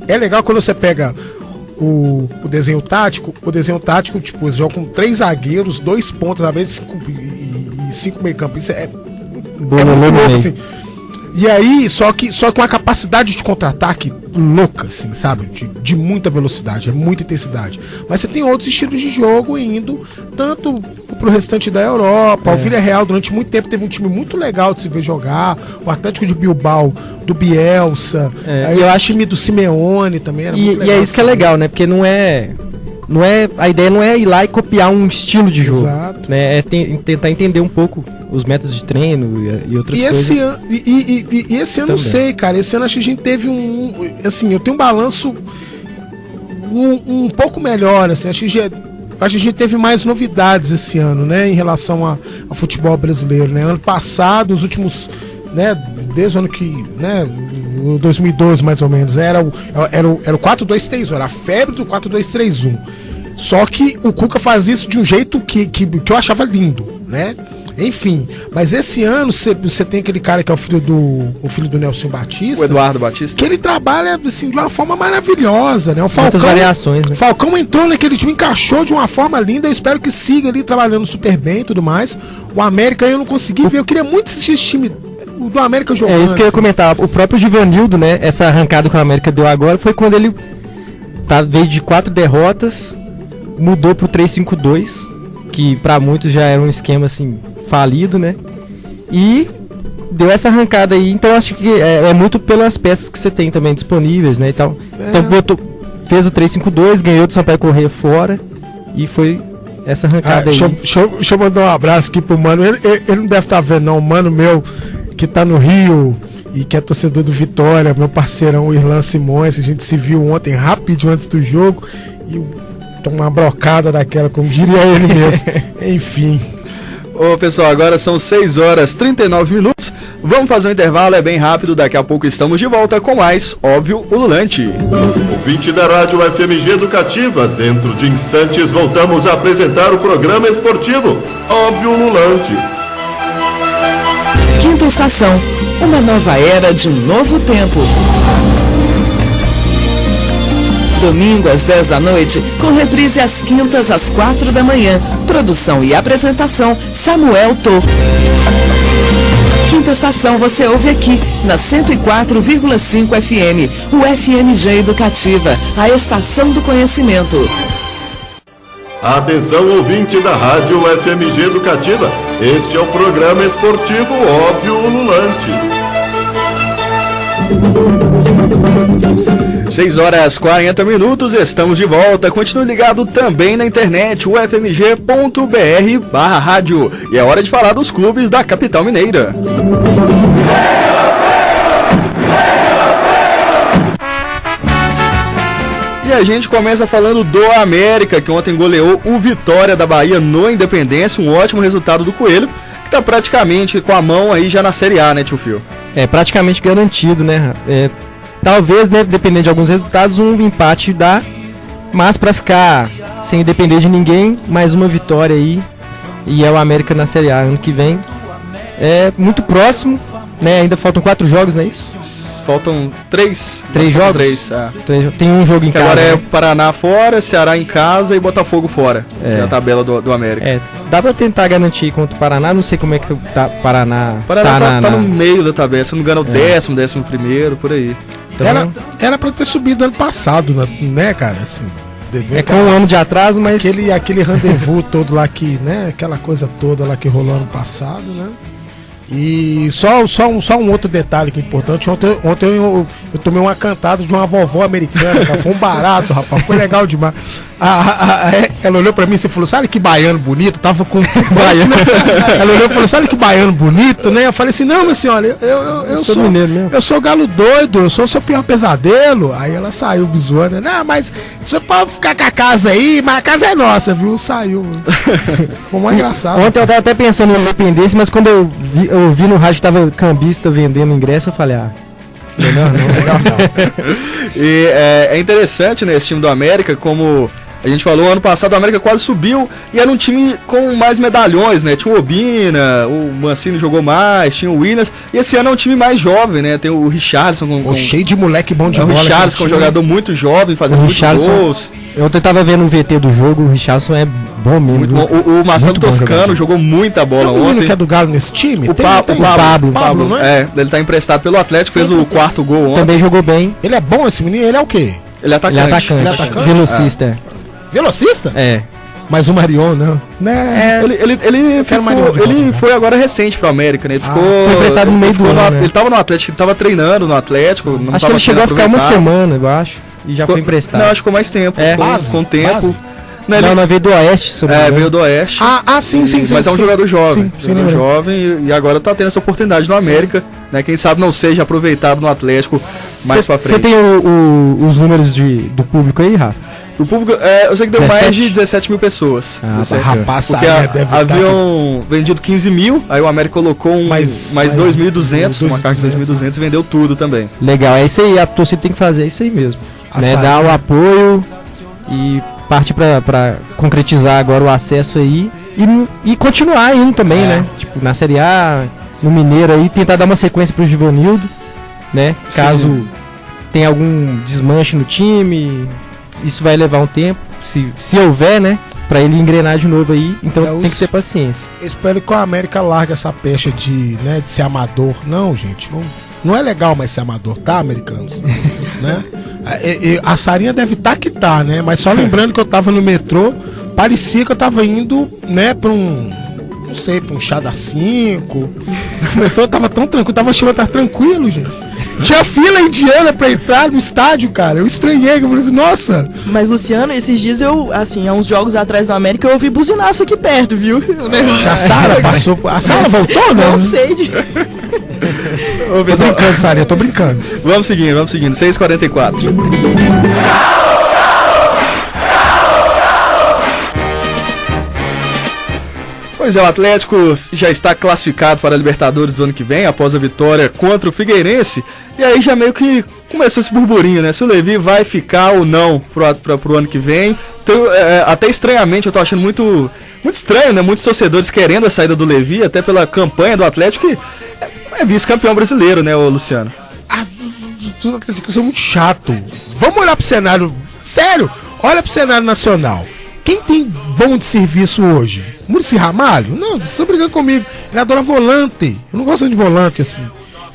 é legal quando você pega o desenho tático, tipo, eles jogam com 3 zagueiros, 2 pontas, às vezes, e 5 meio-campo. Isso é muito louco, assim. E aí, só com a capacidade de contra-ataque louca, assim, sabe? De muita velocidade, muita intensidade. Mas você tem outros estilos de jogo indo tanto pro restante da Europa. O Villarreal, durante muito tempo, teve um time muito legal de se ver jogar. O Atlético de Bilbao, do Bielsa. Aí eu acho o time do Simeone também era muito legal. E é isso que é legal, né? Porque a ideia não é ir lá e copiar um estilo de jogo. Exato. Né? É tentar entender um pouco os métodos de treino e outras coisas. Esse ano, não sei, cara. Esse ano acho que a gente teve assim, eu tenho um balanço um pouco melhor, assim. Acho que a gente teve mais novidades esse ano, né? Em relação ao futebol brasileiro, né? Ano passado, os últimos, né? Desde o ano que, né? 2012 mais ou menos, era o 4-2-3-1, era a febre do 4-2-3-1. Só que o Cuca faz isso de um jeito que eu achava lindo, né? Enfim, mas esse ano você tem aquele cara que é o filho do Nelson Batista, o Eduardo Batista, que ele trabalha assim de uma forma maravilhosa, né? O Falcão, muitas variações, né? O Falcão entrou naquele time, encaixou de uma forma linda. Eu espero que siga ali trabalhando super bem e tudo mais. O América eu não consegui ver, eu queria muito assistir esse time do América jogando. É isso que eu ia comentar. O próprio Givanildo, né? Essa arrancada que o América deu agora foi quando ele veio de 4 derrotas, mudou pro 3-5-2, que pra muitos já era um esquema assim falido, né? E deu essa arrancada aí. Então acho que é muito pelas peças que você tem também disponíveis, né? E tal. Então fez o 3-5-2, ganhou do Sampaio Corrêa fora e foi essa arrancada aí. Deixa eu mandar um abraço aqui pro mano. Ele não deve estar vendo, não. O mano meu que tá no Rio e que é torcedor do Vitória, meu parceirão, o Irlan Simões. A gente se viu ontem, rapidinho antes do jogo, e tomou uma brocada daquela, como diria ele mesmo. Enfim. Ô pessoal, agora são 6h39. Vamos fazer um intervalo, é bem rápido. Daqui a pouco estamos de volta com mais Óbvio Ululante. Ouvinte da Rádio FMG Educativa, dentro de instantes voltamos a apresentar o programa esportivo Óbvio Ululante. Quinta estação, uma nova era de um novo tempo. Domingo às 10 da noite, com reprise às quintas às 4 da manhã. Produção e apresentação, Samuel Tô. Quinta Estação você ouve aqui, na 104,5 FM, o FMG Educativa, a estação do conhecimento. Atenção, ouvinte da Rádio FMG Educativa, este é o programa esportivo Óbvio Ululante. 6h40, estamos de volta. Continue ligado também na internet, ufmg.br/rádio. E é hora de falar dos clubes da capital mineira. E a gente começa falando do América, que ontem goleou o Vitória da Bahia no Independência, um ótimo resultado do Coelho, que tá praticamente com a mão aí já na Série A, né, tio Fio? É praticamente garantido, né? Talvez, né, dependendo de alguns resultados, um empate dá, mas para ficar sem depender de ninguém, mais uma vitória aí, e é o América na Série A ano que vem. É muito próximo, né? Ainda faltam 4 jogos, não é isso? Faltam 3 jogos? 3, Tem um jogo em casa. Agora é né? Paraná fora, Ceará em casa e Botafogo fora. É a tabela do América. Dá pra tentar garantir contra o Paraná, não sei como é que tá Paraná tá no meio da tabela, se não me engano, o 11º, por aí. Então, era pra ter subido ano passado, né, cara? Assim, com um ano de atraso, mas... Aquele rendezvous todo lá que, né, aquela coisa toda lá que rolou ano passado, né? E só um outro detalhe que é importante. Ontem eu tomei uma cantada de uma vovó americana, cara. Foi um barato, rapaz. Foi legal demais. Ela olhou pra mim e falou: sabe que baiano bonito? Tava com baiano. Ela olhou e falou: sabe que baiano bonito, né? Eu falei assim: não, minha senhora, eu sou mineiro mesmo. Eu sou galo doido, eu sou o seu pior pesadelo. Aí ela saiu bizoando. Não, mas você pode ficar com a casa aí, mas a casa é nossa, viu? Saiu. Foi muito engraçado. Ontem eu tava até pensando em independência, mas quando eu vi no rádio que tava cambista vendendo ingresso, eu falei: melhor não. E é interessante, né, esse time do América, como a gente falou, ano passado o América quase subiu e era um time com mais medalhões, né? Tinha o Obina, o Mancini jogou mais, tinha o Williams, e esse ano é um time mais jovem, né? Tem o Richarlison cheio de moleque bom de bola. O Richarlison, um jogador muito jovem, fazendo muitos gols. Eu tava vendo um VT do jogo, o Richarlison é bom mesmo. Muito bom. O Marcelo Toscano jogou muita bola ontem. Que é do Galo nesse time? O Pablo, não é? Ele tá emprestado pelo Atlético, fez o 4º gol ontem. Também jogou bem. Ele é bom esse menino? Ele é o quê? Ele é atacante. Velocista. Velocista? É. Mas o Marion não. Né? Ele foi agora recente pro América, né? Ele ficou. Foi emprestado no meio do ano. Ele tava no Atlético, ele tava treinando no Atlético. Acho que ele chegou a ficar uma semana, eu acho. E já foi emprestado. Não, acho que ficou mais tempo. Com tempo. Não, veio do Oeste. Veio do Oeste. Sim. Mas é um jogador jovem. Jovem e agora tá tendo essa oportunidade no América, né? Quem sabe não seja aproveitado no Atlético mais pra frente. Você tem os números do público aí, Rafa? O público, eu sei que deu 17? Mais de 17 mil pessoas. Rapaz, porque haviam vendido 15 mil, aí o América colocou mais 2.200, uma caixa de 2.200 e vendeu tudo também. Legal, é isso aí, a torcida tem que fazer isso aí mesmo. Né? Dar o apoio e partir pra concretizar agora o acesso aí e continuar indo também, né? Tipo, na Série A, no Mineiro aí, tentar dar uma sequência pro Givanildo, né? Caso tenha algum desmanche no time, isso vai levar um tempo, se houver, né? Pra ele engrenar de novo aí, então tem que ter paciência. Eu espero que o América largue essa pecha de ser amador. Não, gente, não é legal mais ser amador, tá, americanos? Né? A Sarinha deve estar que tá, né? Mas só lembrando que eu tava no metrô, parecia que eu tava indo, né, pra não sei, pra um chá da 5. O metrô tava tão tranquilo, tava achando que tava tranquilo, gente. Tinha fila indiana pra entrar no estádio, cara. Eu estranhei, eu falei assim, nossa. Mas, Luciano, esses dias há uns jogos atrás do América, eu ouvi buzinaço aqui perto, viu? A Sara passou. A Sara voltou, né? Não sei de. Tô brincando, Sara, eu tô brincando. Vamos seguindo. 6h44. Pois é, o Atlético já está classificado para a Libertadores do ano que vem, após a vitória contra o Figueirense. E aí já meio que começou esse burburinho, né? Se o Levi vai ficar ou não pro ano que vem. Então, até estranhamente, eu tô achando muito estranho, né? Muitos torcedores querendo a saída do Levi, até pela campanha do Atlético, que é vice-campeão brasileiro, né, Luciano? Os atléticos são muito chato. Vamos olhar pro cenário Sério, olha pro cenário nacional. Quem tem bom de serviço hoje? Muricy Ramalho? Não, você tá brigando comigo. Ele adora volante. Eu não gosto de volante, assim.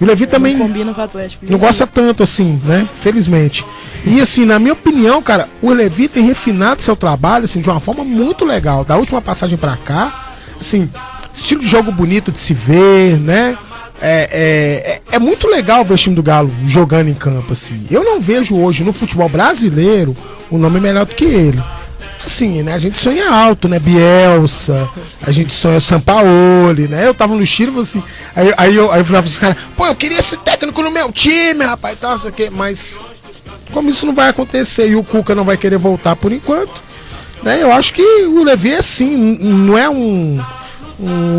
E o Levi também não combina com o Atlético. Não gosta tanto, assim, né? Felizmente. E, assim, na minha opinião, cara, o Levi tem refinado seu trabalho, assim, de uma forma muito legal. Da última passagem pra cá, assim, estilo de jogo bonito de se ver, né? É muito legal ver o time do Galo jogando em campo, assim. Eu não vejo hoje no futebol brasileiro um nome melhor do que ele. Assim, né? A gente sonha alto, né? Bielsa, a gente sonha Sampaoli, né? Eu tava no Chile, assim, aí eu falava pros caras, pô, eu queria esse técnico no meu time, rapaz, tal, não sei o quê, mas como isso não vai acontecer e o Cuca não vai querer voltar por enquanto, né? Eu acho que o Levi é assim, não é um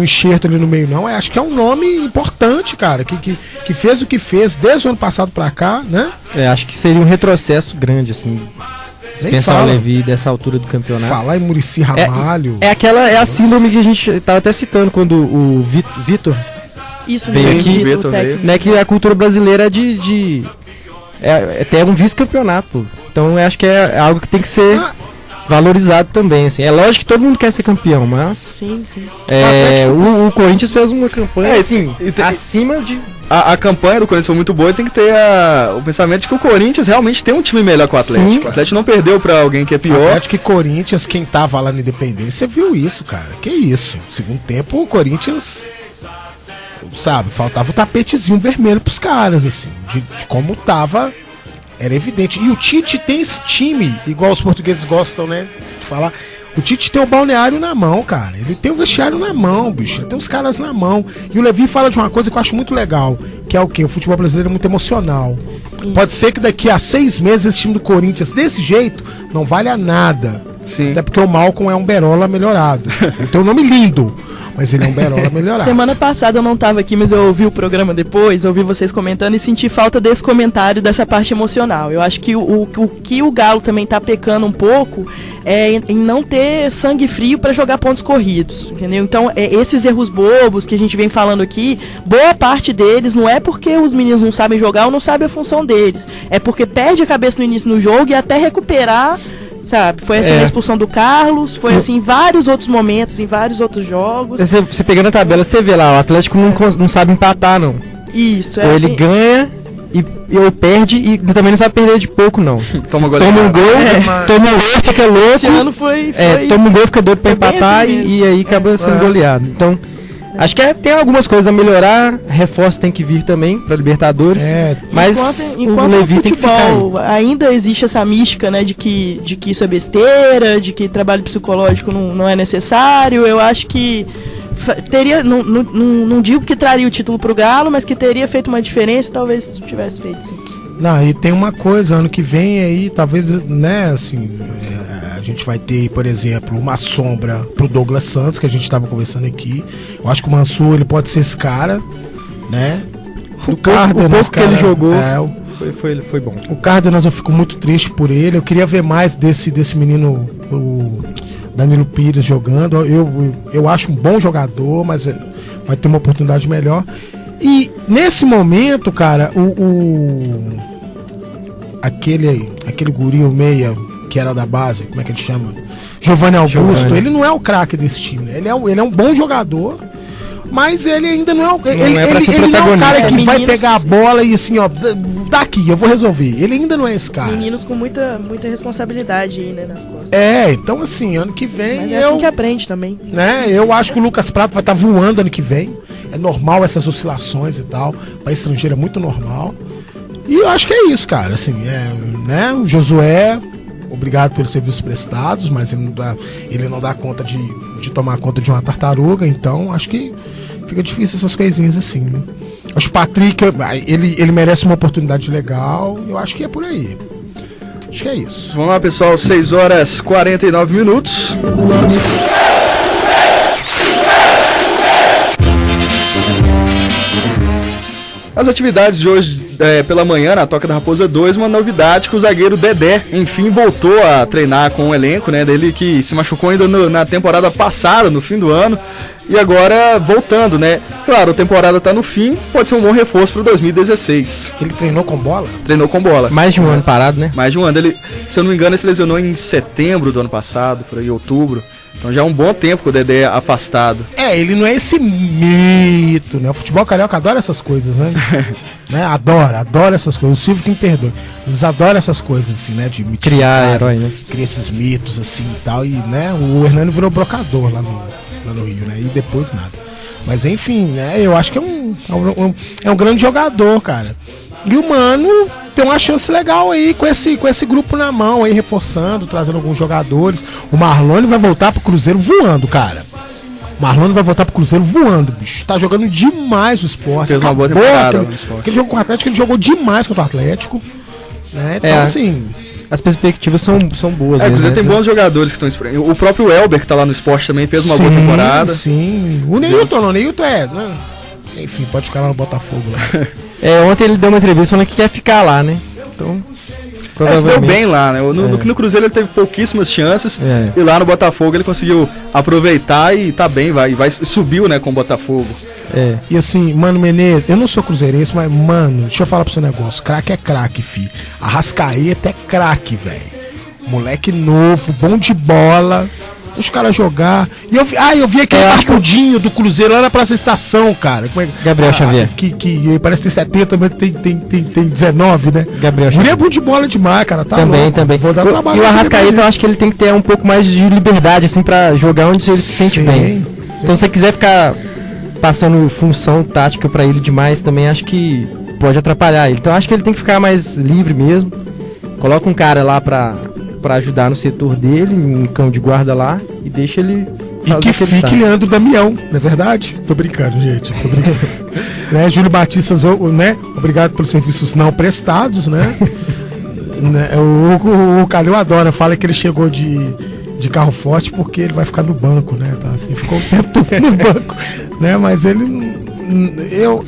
enxerto ali no meio, não. Acho que é um nome importante, cara, que fez o que fez desde o ano passado pra cá, né? Acho que seria um retrocesso grande, assim. Pensar o Levi dessa altura do campeonato. Falar em Muricy Ramalho. É a síndrome que a gente tava até citando quando o Vitor veio aqui, né, que a cultura brasileira é até um vice-campeonato, pô. Então eu acho que é algo que tem que ser valorizado também, assim. É lógico que todo mundo quer ser campeão, mas sim. O Corinthians fez uma campanha assim, acima de... A campanha do Corinthians foi muito boa e tem que ter o pensamento de que o Corinthians realmente tem um time melhor que o Atlético. Sim. O Atlético não perdeu pra alguém que é pior. Atlético e Corinthians, quem tava lá na Independência viu isso, cara. Que isso. Segundo tempo, o Corinthians, sabe, faltava o tapetezinho vermelho pros caras, assim, de como tava, era evidente. E o Tite tem esse time, igual os portugueses gostam, né, de falar. O Tite tem o balneário na mão, cara. Ele tem o vestiário na mão, bicho. Ele tem os caras na mão. E o Levi fala de uma coisa que eu acho muito legal, que é o quê? O futebol brasileiro é muito emocional. Isso. Pode ser que daqui a 6 meses esse time do Corinthians, desse jeito, não valha nada. Sim. Até porque o Malcom é um Berola melhorado. Ele tem um nome lindo, mas ele é um Berola melhorado. Semana passada eu não tava aqui, mas eu ouvi o programa depois, ouvi vocês comentando e senti falta desse comentário, dessa parte emocional. Eu acho que o que o Galo também tá pecando um pouco é em não ter sangue frio para jogar pontos corridos, entendeu? Então, esses erros bobos que a gente vem falando aqui, boa parte deles não é porque os meninos não sabem jogar ou não sabem a função deles, é porque perde a cabeça no início do jogo e até recuperar, sabe? Foi assim na expulsão do Carlos, foi assim em vários outros momentos, em vários outros jogos. Você pegando a tabela, você vê lá, o Atlético não sabe empatar, não. Isso, ou ele ganha ou perde e também não sabe perder de pouco, não. Toma um gol, fica louco. Esse ano foi toma um gol, fica doido pra empatar assim e aí acaba sendo goleado. Então, acho que tem algumas coisas a melhorar, reforço tem que vir também pra Libertadores, mas enquanto o Levi tem que ficar aí. Ainda existe essa mística, né, de que isso é besteira, de que trabalho psicológico não é necessário. Eu acho que teria, não digo que traria o título pro Galo, mas que teria feito uma diferença, talvez tivesse feito, sim. Não, e tem uma coisa, ano que vem aí, talvez, né, assim, a gente vai ter, por exemplo, uma sombra pro Douglas Santos, que a gente estava conversando aqui. Eu acho que o Mansur, ele pode ser esse cara, né? O Cárdenas, que ele jogou foi bom. O Cárdenas, eu fico muito triste por ele. Eu queria ver mais desse menino, o Danilo Pires, jogando. Eu acho um bom jogador, mas vai ter uma oportunidade melhor. E nesse momento, cara, aquele guri, o meia, que era da base, como é que ele chama? Giovanni Augusto, ele não é o craque desse time, né? Ele é um bom jogador, mas ele ainda não é ele não é o cara que vai pegar a bola e assim, ó, daqui, eu vou resolver. Ele ainda não é esse cara. Meninos com muita responsabilidade aí, né, nas costas. Então assim, ano que vem... Mas é assim que aprende também. Né, eu acho que o Lucas Prato vai estar voando ano que vem. É normal essas oscilações e tal. Para estrangeiro é muito normal. E eu acho que é isso, cara. Assim, né, o Josué, obrigado pelos serviços prestados, mas ele não dá conta de tomar conta de uma tartaruga, então acho que fica difícil essas coisinhas assim, né? Acho que o Patrick, ele merece uma oportunidade legal, eu acho que é por aí. Acho que é isso. Vamos lá, pessoal, 6h49. As atividades de hoje pela manhã, na Toca da Raposa 2, uma novidade que o zagueiro Dedé, enfim, voltou a treinar com o elenco, né? Dele que se machucou ainda na temporada passada, no fim do ano, e agora voltando, né? Claro, a temporada tá no fim, pode ser um bom reforço pro 2016. Ele treinou com bola? Treinou com bola. Mais de um ano parado, né? Mais de um ano. Ele, se eu não me engano, ele se lesionou em setembro do ano passado, por aí, outubro. Então já é um bom tempo com o Dedé afastado. Ele não é esse mito, né? O futebol carioca adora essas coisas, né? Adora essas coisas. O Silvio que me perdoe. Eles adoram essas coisas, assim, né? De criar herói, né? Criar esses mitos, assim, e tal. E, né? O Hernani virou brocador lá no Rio, né? E depois nada. Mas, enfim, né? Eu acho que é um grande jogador, cara. E o Mano tem uma chance legal aí com esse grupo na mão aí, reforçando, trazendo alguns jogadores. O Marlone vai voltar pro Cruzeiro voando, cara. O Marlone vai voltar pro Cruzeiro voando, bicho. Tá jogando demais o Sport. Fez uma boa temporada no Sport. Aquele jogo com o Atlético, ele jogou demais contra o Atlético. Né? Então, assim... As perspectivas são boas. O Cruzeiro tem bons jogadores que estão esperando. O próprio Elber, que tá lá no Sport, também fez uma boa temporada. Sim, o Neilton né? Enfim, pode ficar lá no Botafogo lá. Ontem ele deu uma entrevista falando que quer ficar lá, né? Então, se deu bem lá, né? No Cruzeiro ele teve pouquíssimas chances e lá no Botafogo ele conseguiu aproveitar e tá bem, subiu, né, com o Botafogo. E assim, Mano Menezes, eu não sou cruzeirense, mas, mano, deixa eu falar pro seu negócio, craque é craque, fi. Arrascaeta é craque, velho. Moleque novo, bom de bola. Deixa os caras jogar. E eu vi aquele parcudinho do Cruzeiro lá na Praça Estação, cara. Gabriel Xavier. Que parece que tem 70, mas tem 19, né? Gabriel Xavier. Ele é bom de bola demais, cara. Tá também, louco. também. Vou dar trabalho. E o Arrascaeta, eu acho que ele tem que ter um pouco mais de liberdade, assim, pra jogar onde ele se sente bem. Então, se você quiser ficar passando função tática pra ele demais, também acho que pode atrapalhar ele. Então, acho que ele tem que ficar mais livre mesmo. Coloca um cara lá pra ajudar no setor dele, um cão de guarda lá, e deixa ele fazer o que ele fique Leandro Damião, não é verdade? Tô brincando, gente. Tô brincando. Né, Júlio Batista, né? Obrigado pelos serviços não prestados, né? O Calil adora, fala que ele chegou de carro forte porque ele vai ficar no banco, né? Tá, assim, ficou o tempo todo no banco, né? Mas ele...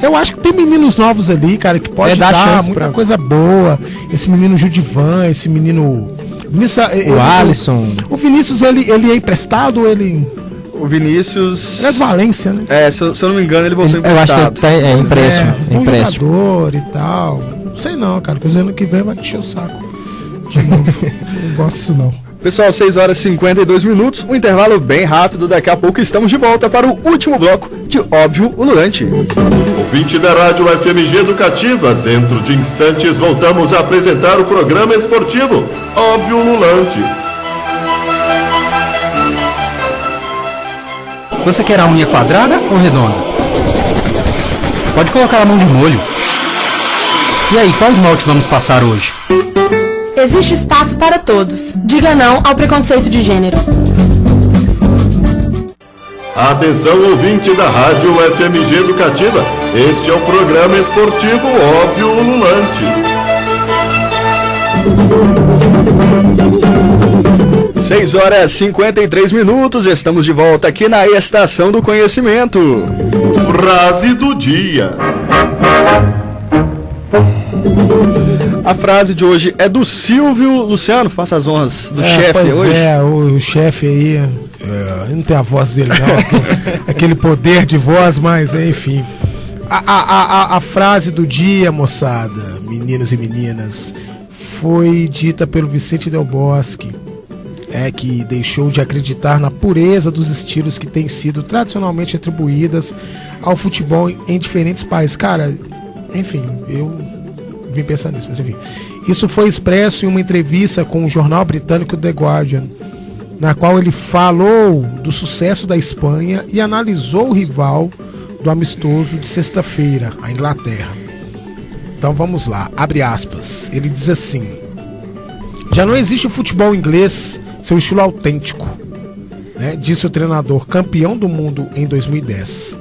Eu acho que tem meninos novos ali, cara, que pode dar muita coisa boa. Esse menino Judivan, esse menino... o Alisson. O Vinícius, ele é emprestado ou ele... O Vinícius... Ele é do Valência, né? Se eu não me engano, ele voltou emprestado. Eu acho que é empréstimo. Empréstimo. Jogador e tal. Não sei não, cara. Que o ano que vem vai encher o saco. De novo. Não gosto disso não. Pessoal, 6 horas e 52 minutos, um intervalo bem rápido, daqui a pouco estamos de volta para o último bloco de Óbvio Ululante. Ouvinte da Rádio FMG Educativa, dentro de instantes voltamos a apresentar o programa esportivo Óbvio Ululante. Você quer a unha quadrada ou redonda? Pode colocar a mão de molho. E aí, qual esmalte vamos passar hoje? Existe espaço para todos. Diga não ao preconceito de gênero. Atenção, ouvinte da Rádio FMG Educativa. Este é o programa esportivo Óbvio Ululante. 6 horas e 53 minutos, estamos de volta aqui na Estação do Conhecimento. Frase do dia. A frase de hoje é do Silvio Luciano, faça as honras do chefe hoje. O chefe aí, não tem a voz dele não, aquele poder de voz, mas enfim. A frase do dia, moçada, meninos e meninas, foi dita pelo Vicente Del Bosque, que deixou de acreditar na pureza dos estilos que têm sido tradicionalmente atribuídas ao futebol em diferentes países. Cara, enfim, eu vim pensar nisso, mas enfim. Isso foi expresso em uma entrevista com o jornal britânico The Guardian, na qual ele falou do sucesso da Espanha e analisou o rival do amistoso de sexta-feira, a Inglaterra. Então vamos lá, abre aspas. Ele diz assim: já não existe o futebol inglês, seu estilo autêntico, né? Disse o treinador campeão do mundo em 2010.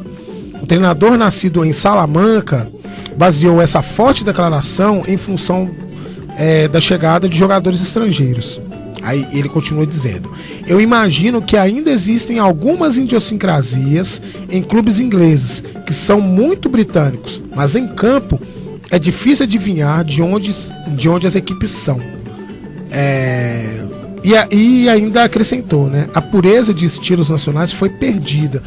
O treinador nascido em Salamanca baseou essa forte declaração em função da chegada de jogadores estrangeiros. Aí ele continua dizendo: eu imagino que ainda existem algumas idiosincrasias em clubes ingleses que são muito britânicos, mas em campo é difícil adivinhar de onde as equipes são. E ainda acrescentou, né? A pureza de estilos nacionais foi perdida.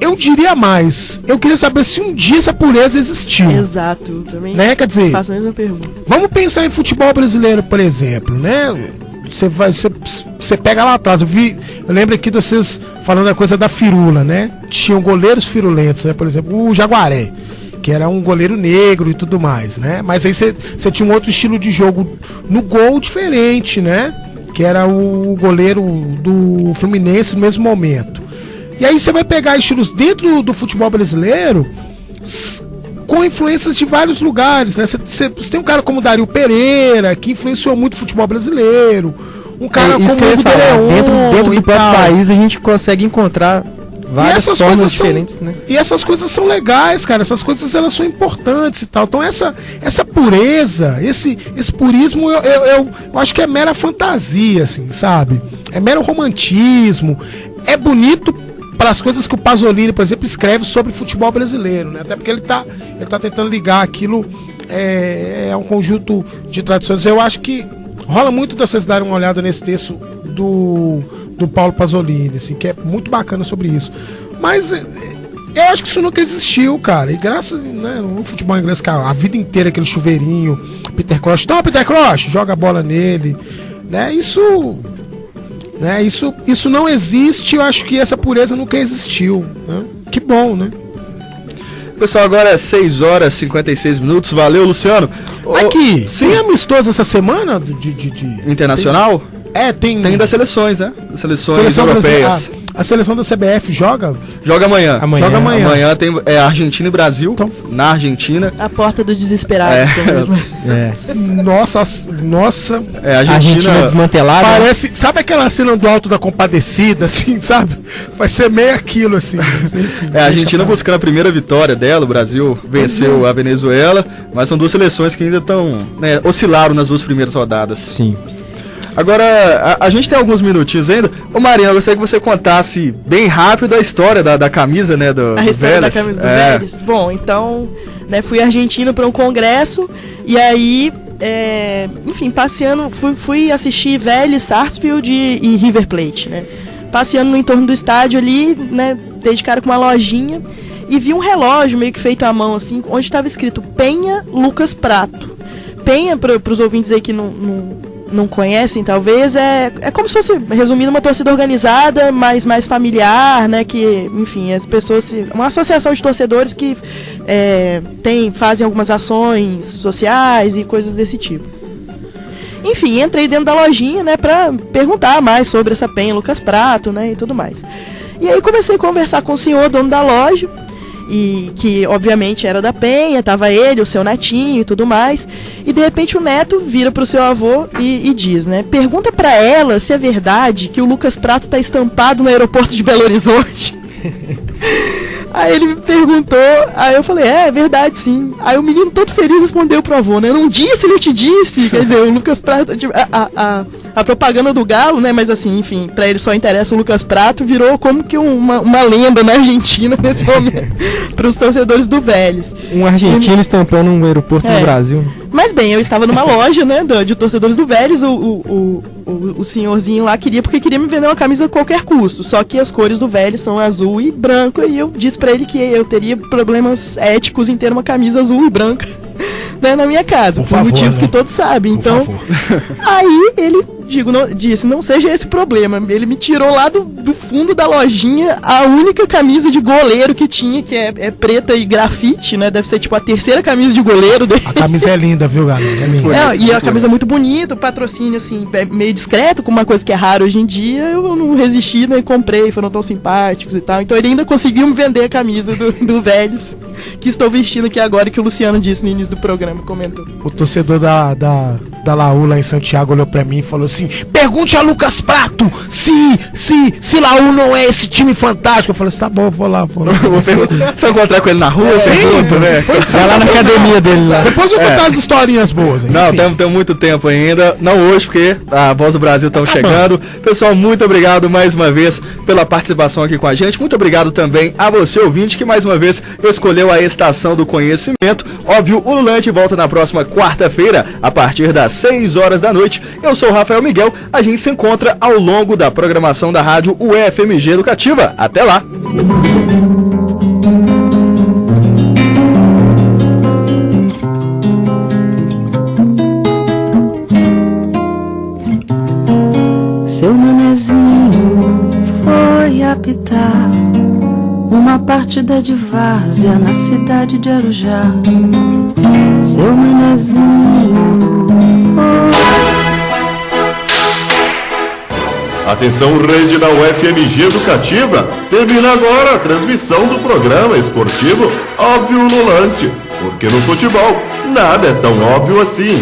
Eu diria mais. Eu queria saber se um dia essa pureza existiu. Exato, também. Né? Quer dizer, faço a mesma pergunta. Vamos pensar em futebol brasileiro, por exemplo, né? Você pega lá atrás. Eu lembro aqui de vocês falando da coisa da firula, né? Tinham goleiros firulentos, né? Por exemplo, o Jaguaré, que era um goleiro negro e tudo mais, né? Mas aí você tinha um outro estilo de jogo no gol diferente, né? Que era o goleiro do Fluminense no mesmo momento. E aí você vai pegar estilos dentro do futebol brasileiro com influências de vários lugares, né? Você tem um cara como Dario Pereira, que influenciou muito o futebol brasileiro. Um cara como o dentro do próprio país a gente consegue encontrar várias formas diferentes, né? E essas coisas são legais, cara. Essas coisas elas são importantes e tal. Então essa pureza, esse purismo, eu acho que é mera fantasia, assim, sabe? É mero romantismo. É bonito para as coisas que o Pasolini, por exemplo, escreve sobre futebol brasileiro, né? Até porque ele tá tentando ligar aquilo um conjunto de tradições. Eu acho que rola muito de vocês darem uma olhada nesse texto do Paulo Pasolini, assim, que é muito bacana sobre isso. Mas eu acho que isso nunca existiu, cara. E graças, né, o futebol inglês, cara, a vida inteira aquele chuveirinho, Peter Crouch, Peter Crouch, joga a bola nele, né? Isso não existe. Eu acho que essa pureza nunca existiu, né? Que bom, né? Pessoal, agora é 6 horas e 56 minutos. Valeu, Luciano. Aqui, tem amistoso essa semana de Internacional? Tem das seleções, né? Das seleções europeias. A seleção da CBF joga? Joga amanhã. Joga amanhã. Amanhã tem Argentina e Brasil. Então, na Argentina. A porta do desesperado. Nossa. Argentina desmantelada. Parece. Sabe aquela cena do Alto da Compadecida, assim, sabe? Vai ser meio aquilo, assim. Enfim, a Argentina buscando a primeira vitória dela. O Brasil venceu a Venezuela. Mas são duas seleções que ainda estão, né, oscilaram nas 2 primeiras rodadas. Sim. Agora, a gente tem alguns minutinhos ainda. Ô Marinho, eu gostaria que você contasse bem rápido a história da camisa, né, do Vélez. A história da camisa do Vélez? Bom, então, né, fui argentino para um congresso e aí, enfim, passeando, fui assistir Vélez, Sarsfield e River Plate, né. Passeando no entorno do estádio ali, né, dei de cara com uma lojinha e vi um relógio meio que feito à mão, assim, onde estava escrito Penha Lucas Prato. Penha, para os ouvintes aí que não conhecem, talvez, é como se fosse, resumindo, uma torcida organizada, mais familiar, né, que, enfim, as pessoas, uma associação de torcedores que fazem algumas ações sociais e coisas desse tipo. Enfim, entrei dentro da lojinha, né, pra perguntar mais sobre essa Penha Lucas Prato, né, e tudo mais. E aí comecei a conversar com o senhor, dono da loja, e que obviamente era da Penha, tava ele, o seu netinho e tudo mais, e de repente o neto vira pro seu avô e diz, né, pergunta pra ela se é verdade que o Lucas Prato tá estampado no aeroporto de Belo Horizonte. Aí ele me perguntou, aí eu falei, é verdade sim. Aí o menino todo feliz respondeu pro avô, né, não te disse, quer dizer, o Lucas Prato, tipo, a propaganda do Galo, né, mas assim, enfim, pra ele só interessa o Lucas Prato, virou como que uma lenda na Argentina nesse momento, pros torcedores do Vélez. Um argentino estampando um aeroporto no Brasil. Mas bem, eu estava numa loja, né, de torcedores do Vélez, o senhorzinho lá porque queria me vender uma camisa a qualquer custo, só que as cores do Vélez são azul e branco, e eu disse pra ele que eu teria problemas éticos em ter uma camisa azul e branca, né, na minha casa, por motivos, né, que todos sabem. Então, aí ele disse, não seja esse problema. Ele me tirou lá do fundo da lojinha a única camisa de goleiro que tinha, que é preta e grafite, né? Deve ser tipo a terceira camisa de goleiro dele. A camisa é linda, viu, galera? É linda. E a camisa é muito bonita, o patrocínio, assim, é meio discreto, com uma coisa que é rara hoje em dia. Eu não resisti, né? E comprei, foram tão simpáticos e tal. Então ele ainda conseguiu me vender a camisa do Vélez, que estou vestindo aqui agora, que o Luciano disse no início do programa, comentou. O torcedor da da Laú lá em Santiago olhou pra mim e falou assim: pergunte a Lucas Prato se Laú não é esse time fantástico. Eu falei assim: tá bom, vou lá. Se eu encontrar com ele na rua, pergunto, né? Vai lá na academia dele lá. Depois eu vou contar as historinhas boas. Não, tem muito tempo ainda. Não hoje, porque a Voz do Brasil estão chegando. Pessoal, muito obrigado mais uma vez pela participação aqui com a gente. Muito obrigado também a você, ouvinte, que mais uma vez escolheu a Estação do Conhecimento. Óbvio, o Ululante volta na próxima quarta-feira, a partir das 6 horas da noite. Eu sou o Rafael Miguel. A gente se encontra ao longo da programação da rádio UFMG Educativa. Até lá! Seu manezinho foi apitar uma partida de várzea na cidade de Arujá. Seu manezinho foi... Atenção, rede da UFMG Educativa. Termina agora a transmissão do programa esportivo Óbvio Ululante. Porque no futebol, nada é tão óbvio assim.